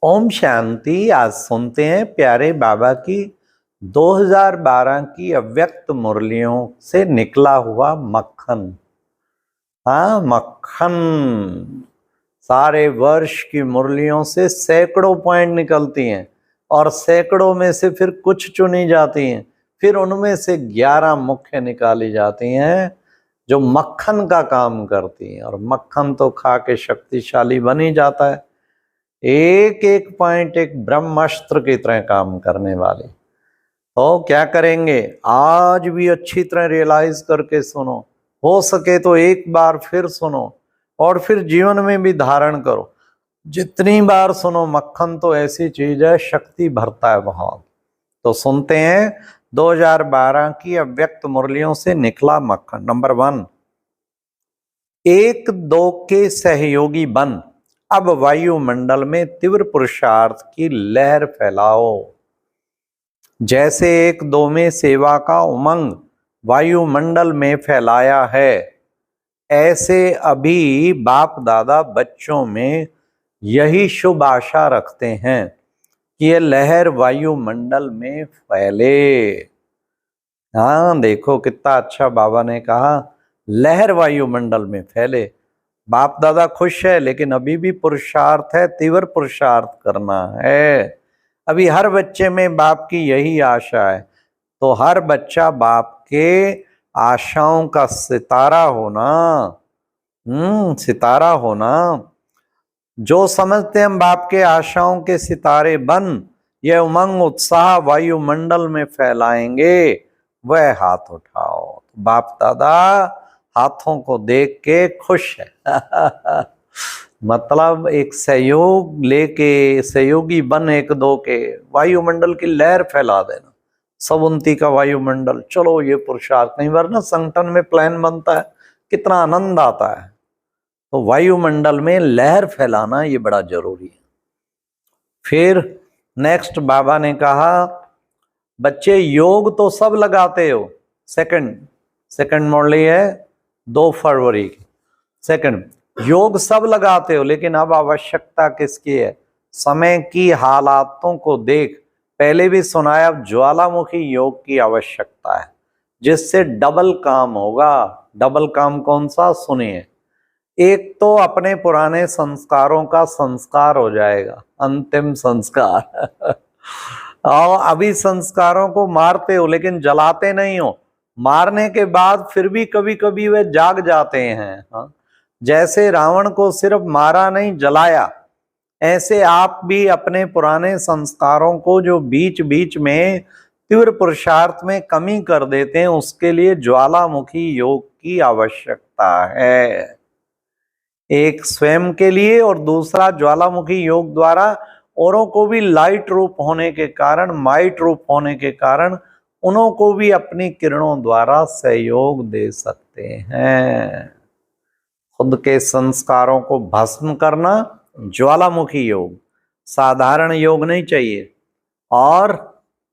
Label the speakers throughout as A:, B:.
A: ओम शांति। आज सुनते हैं प्यारे बाबा की 2012 की अव्यक्त मुरलियों से निकला हुआ मक्खन। हाँ, मक्खन। सारे वर्ष की मुरलियों से सैकड़ों पॉइंट निकलती हैं और सैकड़ों में से फिर कुछ चुनी जाती हैं, फिर उनमें से 11 मुख्य निकाली जाती हैं जो मक्खन का काम करती हैं। और मक्खन तो खा के शक्तिशाली बन ही जाता है। एक एक पॉइंट एक ब्रह्मास्त्र की तरह काम करने वाले। तो क्या करेंगे, आज भी अच्छी तरह रियलाइज करके सुनो, हो सके तो एक बार फिर सुनो और फिर जीवन में भी धारण करो। जितनी बार सुनो, मक्खन तो ऐसी चीज है, शक्ति भरता है बहुत। तो सुनते हैं 2012 की अव्यक्त मुरलियों से निकला मक्खन। नंबर 1, एक दो के सहयोगी बन, अब वायुमंडल में तीव्र पुरुषार्थ की लहर फैलाओ। जैसे एक दो में सेवा का उमंग वायुमंडल में फैलाया है, ऐसे अभी बाप दादा बच्चों में यही शुभ आशा रखते हैं कि ये लहर वायुमंडल में फैले। हाँ, देखो कितना अच्छा बाबा ने कहा, लहर वायुमंडल में फैले। बाप दादा खुश है, लेकिन अभी भी पुरुषार्थ है, तीव्र पुरुषार्थ करना है। अभी हर बच्चे में बाप की यही आशा है। तो हर बच्चा बाप के आशाओं का सितारा होना, सितारा होना। जो समझते हैं हम बाप के आशाओं के सितारे बन, यह उमंग उत्साह वायुमंडल में फैलाएंगे, वह हाथ उठाओ। बाप दादा हाथों को देख के खुश है। मतलब एक सहयोग लेके, सहयोगी बन एक दो के, वायुमंडल की लहर फैला देना। सब उन्नति का वायुमंडल, चलो ये पुरुषार्थ। नहीं वरना संगठन में प्लान बनता है, कितना आनंद आता है। तो वायुमंडल में लहर फैलाना ये बड़ा जरूरी है। फिर नेक्स्ट बाबा ने कहा, बच्चे योग तो सब लगाते हो। सेकंड मुरली है 2 फरवरी की। सेकंड, योग सब लगाते हो, लेकिन अब आवश्यकता किसकी है? समय की हालातों को देख, पहले भी सुनाया, अब ज्वालामुखी योग की आवश्यकता है, जिससे डबल काम होगा। डबल काम कौन सा, सुनिए। एक तो अपने पुराने संस्कारों का संस्कार हो जाएगा, अंतिम संस्कार। और अभी संस्कारों को मारते हो लेकिन जलाते नहीं हो। मारने के बाद फिर भी कभी कभी वे जाग जाते हैं। हाँ? जैसे रावण को सिर्फ मारा नहीं, जलाया, ऐसे आप भी अपने पुराने संस्कारों को जो बीच बीच में तीव्र पुरुषार्थ में कमी कर देते हैं, उसके लिए ज्वालामुखी योग की आवश्यकता है। एक स्वयं के लिए और दूसरा ज्वालामुखी योग द्वारा औरों को भी लाइट रूप होने के कारण, माइट रूप होने के कारण, उन्हों को भी अपनी किरणों द्वारा सहयोग दे सकते हैं। खुद के संस्कारों को भस्म करना ज्वालामुखी योग, साधारण योग नहीं चाहिए। और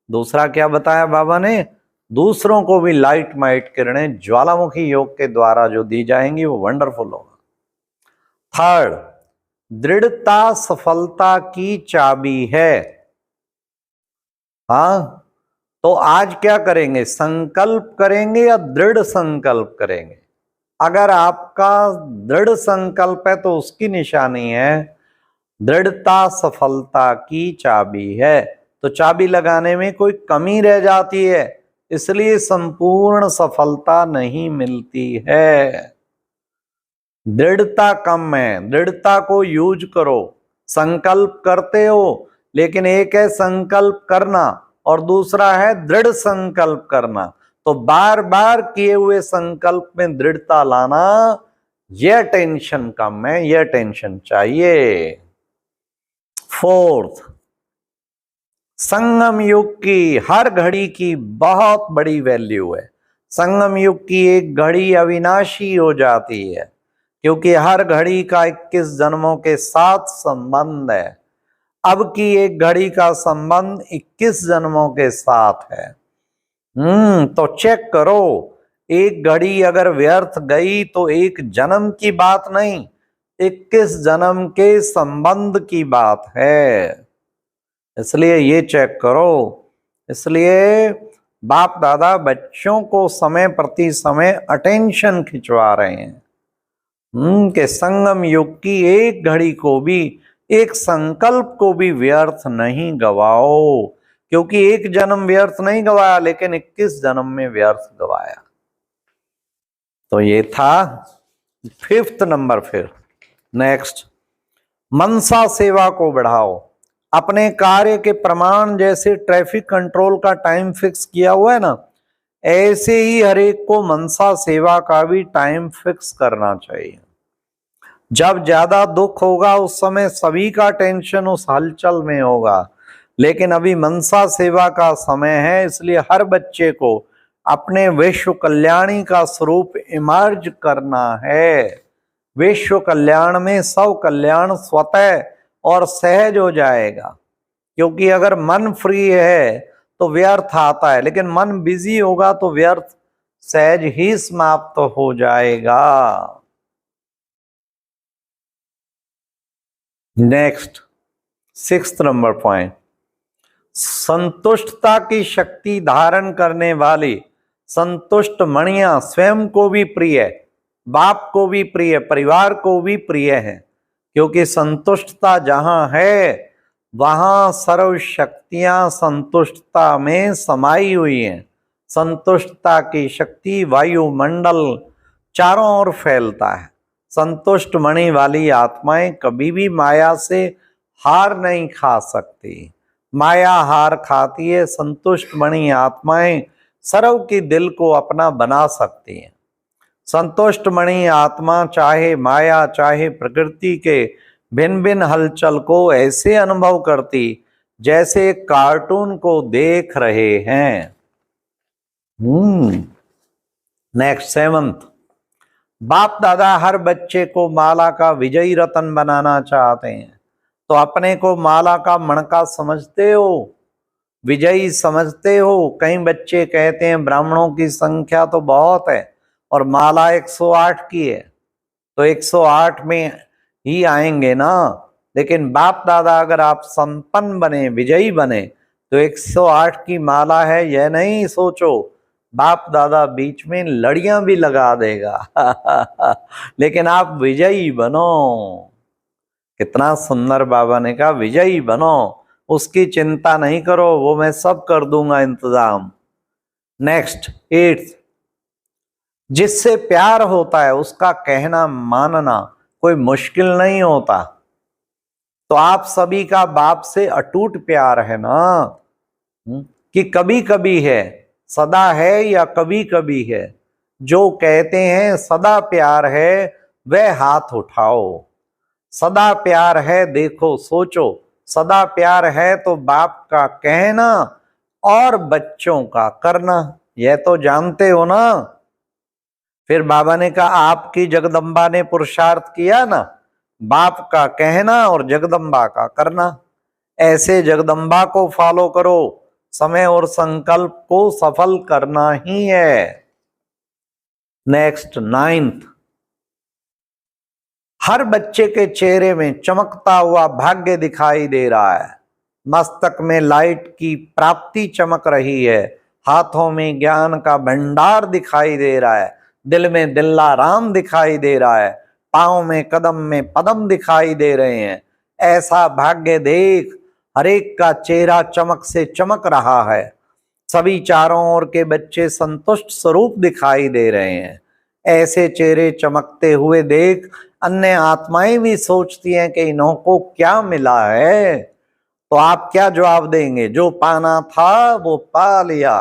A: दूसरा क्या बताया बाबा ने, दूसरों को भी लाइट माइट किरणें ज्वालामुखी योग के द्वारा जो दी जाएंगी वो वंडरफुल होगा। थर्ड, दृढ़ता सफलता की चाबी है। हाँ, तो आज क्या करेंगे, संकल्प करेंगे या दृढ़ संकल्प करेंगे? अगर आपका दृढ़ संकल्प है तो उसकी निशानी है, दृढ़ता सफलता की चाबी है। तो चाबी लगाने में कोई कमी रह जाती है, इसलिए संपूर्ण सफलता नहीं मिलती है। दृढ़ता कम है, दृढ़ता को यूज करो। संकल्प करते हो, लेकिन एक है संकल्प करना और दूसरा है दृढ़ संकल्प करना। तो बार बार किए हुए संकल्प में दृढ़ता लाना, यह टेंशन कम है, यह टेंशन चाहिए। फोर्थ, संगम युग की हर घड़ी की बहुत बड़ी वैल्यू है। संगम युग की एक घड़ी अविनाशी हो जाती है, क्योंकि हर घड़ी का 21 जन्मों के साथ संबंध है। अब की एक घड़ी का संबंध 21 जन्मों के साथ है। तो चेक करो, एक घड़ी अगर व्यर्थ गई तो एक जन्म की बात नहीं, 21 जन्म के संबंध की बात है, इसलिए ये चेक करो। इसलिए बाप दादा बच्चों को समय प्रति समय अटेंशन खिंचवा रहे हैं कि संगम युग की एक घड़ी को भी, एक संकल्प को भी व्यर्थ नहीं गवाओ, क्योंकि एक जन्म व्यर्थ नहीं गवाया, लेकिन 21 जन्म में व्यर्थ गवाया। तो ये था 5th नंबर। फिर नेक्स्ट, मनसा सेवा को बढ़ाओ। अपने कार्य के प्रमाण जैसे ट्रैफिक कंट्रोल का टाइम फिक्स किया हुआ है ना, ऐसे ही हर एक को मनसा सेवा का भी टाइम फिक्स करना चाहिए। जब ज्यादा दुख होगा उस समय सभी का टेंशन उस हलचल में होगा, लेकिन अभी मनसा सेवा का समय है, इसलिए हर बच्चे को अपने विश्व कल्याणी का स्वरूप इमर्ज करना है। विश्व कल्याण में सब कल्याण स्वतः और सहज हो जाएगा, क्योंकि अगर मन फ्री है तो व्यर्थ आता है, लेकिन मन बिजी होगा तो व्यर्थ सहज ही समाप्त हो जाएगा। नेक्स्ट 6th नंबर पॉइंट, संतुष्टता की शक्ति धारण करने वाली संतुष्ट मणियां स्वयं को भी प्रिय, बाप को भी प्रिय, परिवार को भी प्रिय है, क्योंकि संतुष्टता जहां है वहां सर्व शक्तियां संतुष्टता में समाई हुई हैं। संतुष्टता की शक्ति वायुमंडल चारों ओर फैलता है। संतुष्ट मणि वाली आत्माएं कभी भी माया से हार नहीं खा सकती। माया हार खाती है, संतुष्ट मणि आत्माएं सर्व की दिल को अपना बना सकती हैं। संतुष्ट मणि आत्मा चाहे माया चाहे प्रकृति के भिन्न भिन्न हलचल को ऐसे अनुभव करती जैसे एक कार्टून को देख रहे हैं। नेक्स्ट 7th, बाप दादा हर बच्चे को माला का विजयी रतन बनाना चाहते हैं। तो अपने को माला का मणका समझते हो, विजयी समझते हो। कई बच्चे कहते हैं ब्राह्मणों की संख्या तो बहुत है और माला 108 की है, तो 108 में ही आएंगे ना। लेकिन बाप दादा अगर आप संपन्न बने, विजयी बने, तो 108 की माला है यह नहीं सोचो, बाप दादा बीच में लड़ियां भी लगा देगा लेकिन आप विजयी बनो। कितना सुंदर बाबा ने कहा, विजयी बनो, उसकी चिंता नहीं करो, वो मैं सब कर दूंगा इंतजाम। नेक्स्ट 8th, जिससे प्यार होता है उसका कहना मानना कोई मुश्किल नहीं होता। तो आप सभी का बाप से अटूट प्यार है ना, कि कभी कभी है, सदा है या कभी कभी है। जो कहते हैं सदा प्यार है वह हाथ उठाओ। सदा प्यार है, देखो सोचो, सदा प्यार है तो बाप का कहना और बच्चों का करना, यह तो जानते हो ना। फिर बाबा ने कहा आपकी जगदम्बा ने पुरुषार्थ किया ना, बाप का कहना और जगदम्बा का करना। ऐसे जगदम्बा को फॉलो करो, समय और संकल्प को सफल करना ही है। नेक्स्ट 9th, हर बच्चे के चेहरे में चमकता हुआ भाग्य दिखाई दे रहा है। मस्तक में लाइट की प्राप्ति चमक रही है, हाथों में ज्ञान का भंडार दिखाई दे रहा है, दिल में दिलाराम दिखाई दे रहा है, पांव में पदम दिखाई दे रहे हैं। ऐसा भाग्य देख हर एक का चेहरा चमक से चमक रहा है। सभी चारों ओर के बच्चे संतुष्ट स्वरूप दिखाई दे रहे हैं। ऐसे चेहरे चमकते हुए देख अन्य आत्माएं भी सोचती हैं कि इन्हों को क्या मिला है। तो आप क्या जवाब देंगे? जो पाना था वो पा लिया।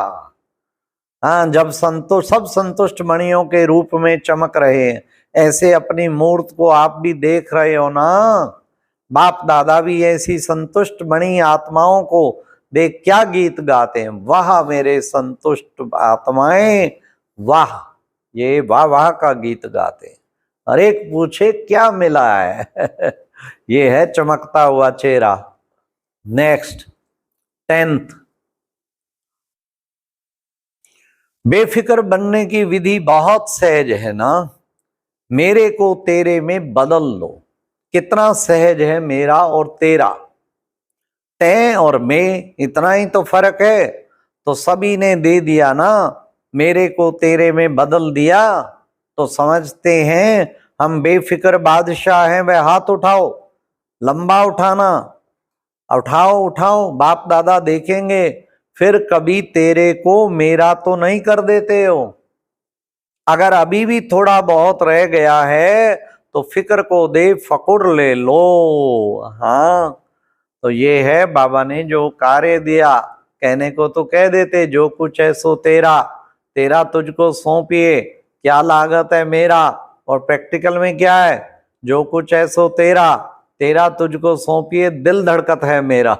A: हाँ, जब सब संतुष्ट मणियों के रूप में चमक रहे हैं, ऐसे अपनी मूर्त को आप भी देख रहे हो ना। बाप दादा भी ऐसी संतुष्ट मणि आत्माओं को देख क्या गीत गाते हैं, वाह मेरे संतुष्ट आत्माएं वाह। ये वाह वाह का गीत गाते हैं। हर एक पूछे क्या मिला है ये है चमकता हुआ चेहरा। नेक्स्ट 10th, बेफिक्र बनने की विधि बहुत सहज है ना। मेरे को तेरे में बदल लो। कितना सहज है मेरा और तेरा, तैं और मैं इतना ही तो फर्क है, तो सभी ने दे दिया ना, मेरे को तेरे में बदल दिया, तो समझते हैं हम बेफिक्र बादशाह हैं। वह हाथ उठाओ, लंबा उठाना, उठाओ उठाओ, बाप दादा देखेंगे, फिर कभी तेरे को मेरा तो नहीं कर देते हो। अगर अभी भी थोड़ा बहुत रह गया है तो फिक्र को दे फकुर ले लो। हाँ, तो ये है बाबा ने जो कार्य दिया। कहने को तो कह देते जो कुछ है सो तेरा, तेरा तुझको सौंपिए, क्या लागत है मेरा। और प्रैक्टिकल में क्या है, जो कुछ है सो तेरा, तेरा तुझको सौंपिए, दिल धड़कत है मेरा।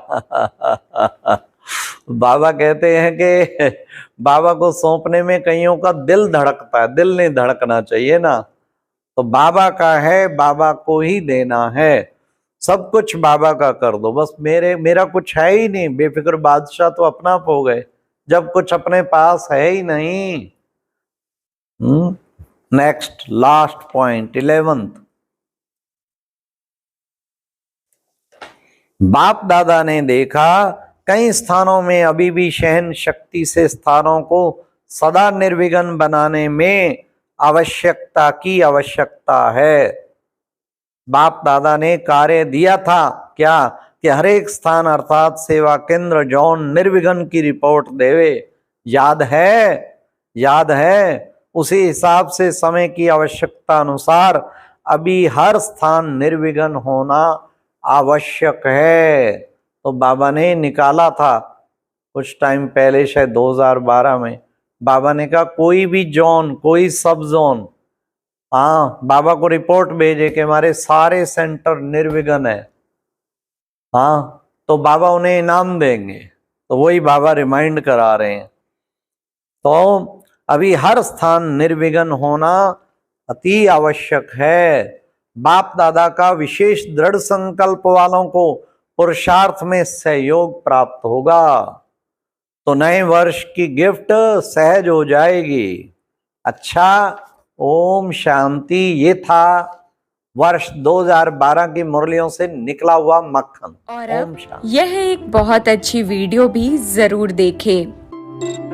A: बाबा कहते हैं कि बाबा को सौंपने में कईयों का दिल धड़कता है, दिल नहीं धड़कना चाहिए ना। तो बाबा का है, बाबा को ही देना है, सब कुछ बाबा का कर दो बस। मेरा कुछ है ही नहीं, बेफिक्र बादशाह तो अपना आप हो गए जब कुछ अपने पास है ही नहीं। नेक्स्ट लास्ट पॉइंट 11th, बाप दादा ने देखा कई स्थानों में अभी भी सहन शक्ति से स्थानों को सदा निर्विघ्न बनाने में आवश्यकता की आवश्यकता है। बाप दादा ने कार्य दिया था क्या कि हर एक स्थान अर्थात सेवा केंद्र जौन निर्विघ्न की रिपोर्ट देवे। याद है, याद है, उसी हिसाब से समय की आवश्यकता अनुसार अभी हर स्थान निर्विघ्न होना आवश्यक है। तो बाबा ने निकाला था कुछ टाइम पहले, शायद 2012 में, बाबा ने कहा कोई भी जोन, कोई सब जोन, हाँ, बाबा को रिपोर्ट भेजे कि हमारे सारे सेंटर निर्विघ्न है, हाँ, तो बाबा उन्हें इनाम देंगे। तो वही बाबा रिमाइंड करा रहे हैं। तो अभी हर स्थान निर्विघ्न होना अति आवश्यक है। बाप दादा का विशेष दृढ़ संकल्प वालों को पुरुषार्थ में सहयोग प्राप्त होगा, तो नए वर्ष की गिफ्ट सहज हो जाएगी। अच्छा, ओम शांति। ये था वर्ष 2012 की मुरलियों से निकला हुआ मक्खन।
B: और अब यह एक बहुत अच्छी वीडियो भी जरूर देखें।